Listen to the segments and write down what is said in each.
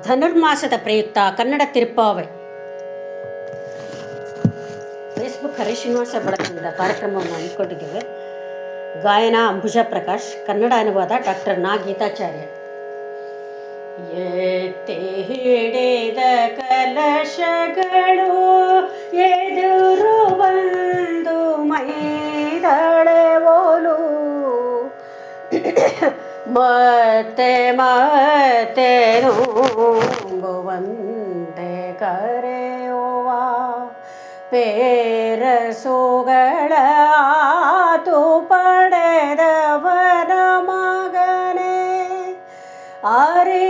ಧನುರ್ಮಾಸದ ಪ್ರಯುಕ್ತ ಕನ್ನಡ ತಿರುಪ್ಪಾವೆ ಫೇಸ್ಬುಕ್ ಹರಿ ಶ್ರೀನಿವಾಸ ಬಳಗದಿಂದ ಕಾರ್ಯಕ್ರಮವನ್ನು ಹಮ್ಮಿಕೊಂಡಿದ್ದೇವೆ. ಗಾಯನ ಅಂಬುಜಾ ಪ್ರಕಾಶ್, ಕನ್ನಡ ಅನುವಾದ ಡಾಕ್ಟರ್ ನಾ ಗೀತಾಚಾರ್ಯ. ಎತ್ತಿ ಹಿಡಿದ ಕಲಶಗಳು ಎದುರು ಬಂದು ಮೈದಳೆ ಓಲು ಮತ್ತೆ ಮತ್ತೆ ನುಂಗುವಂತೆ ಕರೆಯುವ ಪೇರಸುಗಳ ಆತು ಪಡೆದವನ ಮಗನೇ ಅರಿವುಗುಳಯ್ಯ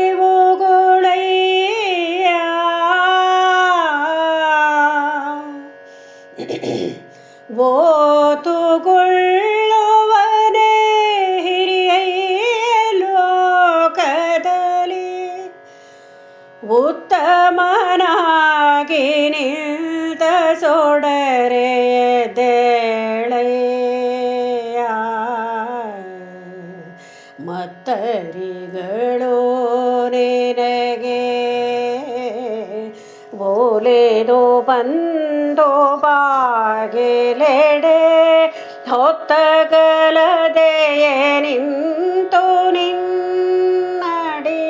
ಓತುಗೊಳ್ಳುವನೇ ಹಿರಿಯ ಲೋಕದಲ್ಲಿ ಉತ್ತಮನಾಗಿ ನಿಂತ ಸೊಡರೆಯದೇಳೆಯ ಮತ್ತರಿಗಳು ನಿನಗೆ ಓಲೆದು ಬಂದು ಬಾಗಿಲೆಡೆ ಹೊತ್ತಗಲದೆಯೇ ನಿಂತು ನಿನ್ನಡಿ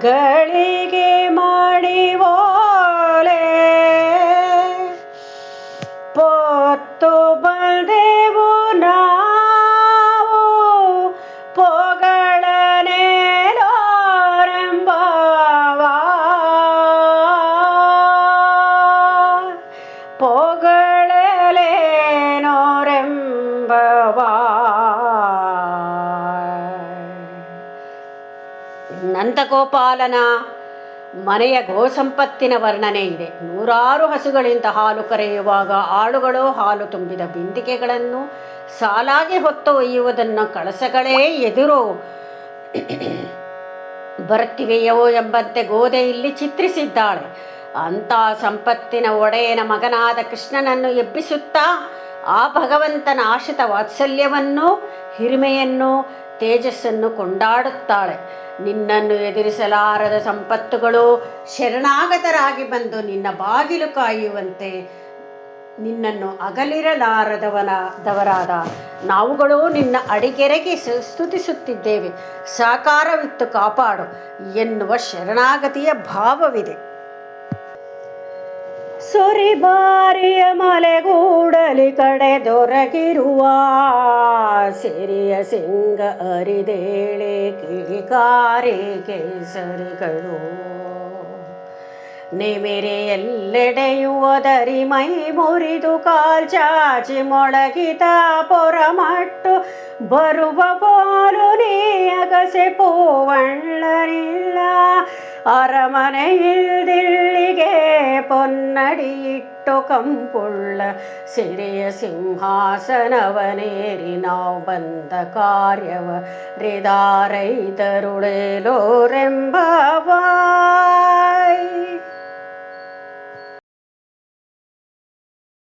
ಗಳಿಗೆ ಮಾಡಿ ಓಲೆ ಪೊತ್ತು ಬಲ್ದೆವು ನಾವು ಪೊಗಳನೇನೋರೆಂಬವ ಪೊಗಳಲೇನೋರೆಂಬವ ನಂದಗೋಪಾಲನ ಮನೆಯ ಗೋಸಂಪತ್ತಿನ ವರ್ಣನೆ ಇದೆ. ನೂರಾರು ಹಸುಗಳಿಂದ ಹಾಲು ಕರೆಯುವಾಗ ಆಳುಗಳು ಹಾಲು ತುಂಬಿದ ಬಿಂದಿಗೆಗಳನ್ನು ಸಾಲಾಗಿ ಹೊತ್ತು ಒಯ್ಯುವುದನ್ನು ಕಳಸಗಳೇ ಎದುರು ಬರುತ್ತಿವೆಯೋ ಎಂಬಂತೆ ಗೋದೆ ಇಲ್ಲಿ ಚಿತ್ರಿಸಿದ್ದಾಳೆ. ಅಂಥ ಸಂಪತ್ತಿನ ಒಡೆಯನ ಮಗನಾದ ಕೃಷ್ಣನನ್ನು ಎಬ್ಬಿಸುತ್ತಾ ಆ ಭಗವಂತನ ಆಶ್ರಿತ ವಾತ್ಸಲ್ಯವನ್ನು, ಹಿರಿಮೆಯನ್ನು, ತೇಜಸ್ಸನ್ನು ಕೊಂಡಾಡುತ್ತಾಳೆ. ನಿನ್ನನ್ನು ಎದುರಿಸಲಾರದ ಸಂಪತ್ತುಗಳು ಶರಣಾಗತರಾಗಿ ಬಂದು ನಿನ್ನ ಬಾಗಿಲು ಕಾಯುವಂತೆ ನಿನ್ನನ್ನು ಅಗಲಿರಲಾರದವರಾದ ನಾವುಗಳು ನಿನ್ನ ಅಡಿಗೆರೆಗೆ ಸ್ತುತಿಸುತ್ತಿದ್ದೇವೆ. ಸಾಕಾರವಿತ್ತು ಕಾಪಾಡು ಎನ್ನುವ ಶರಣಾಗತಿಯ ಭಾವವಿದೆ. ಸೊರಿಬಾರಿಯ ಮಲೆಗೂಡಲಿ ಕಡೆ ದೊರಗಿರುವ ಸಿರಿಯ ಸಿಂಗ ಅರಿದೇಳೆ ಕಿಡಿಕಾರಿ ಕೇಸರಿಗಳು ನಿಮಿರಿ ಎಲ್ಲೆಡೆಯುವುದರಿ ಮೈ ಮುರಿದು ಕಾಲ್ಚಾಚಿ ಮೊಳಗಿದ ಪೊರಮಟ್ಟು ಬರುವ ಪೋಲು ನೀ ಅಗಸೆ ಪೂವಳ್ಳರಿಲ್ಲ ಅರಮನೆಯಿಲ್ದಿಲ್ಲಿಗೆ ಪೊನ್ನಡಿಯಿಟ್ಟು ಕಂಪುಳ್ಳ ಸಿರಿಯ ಸಿಂಹಾಸನವನೇರಿ ನಾವು ಬಂದ ಕಾರ್ಯವ ರಿದಾರೈತರುಳೇಲೋರೆಂಬವ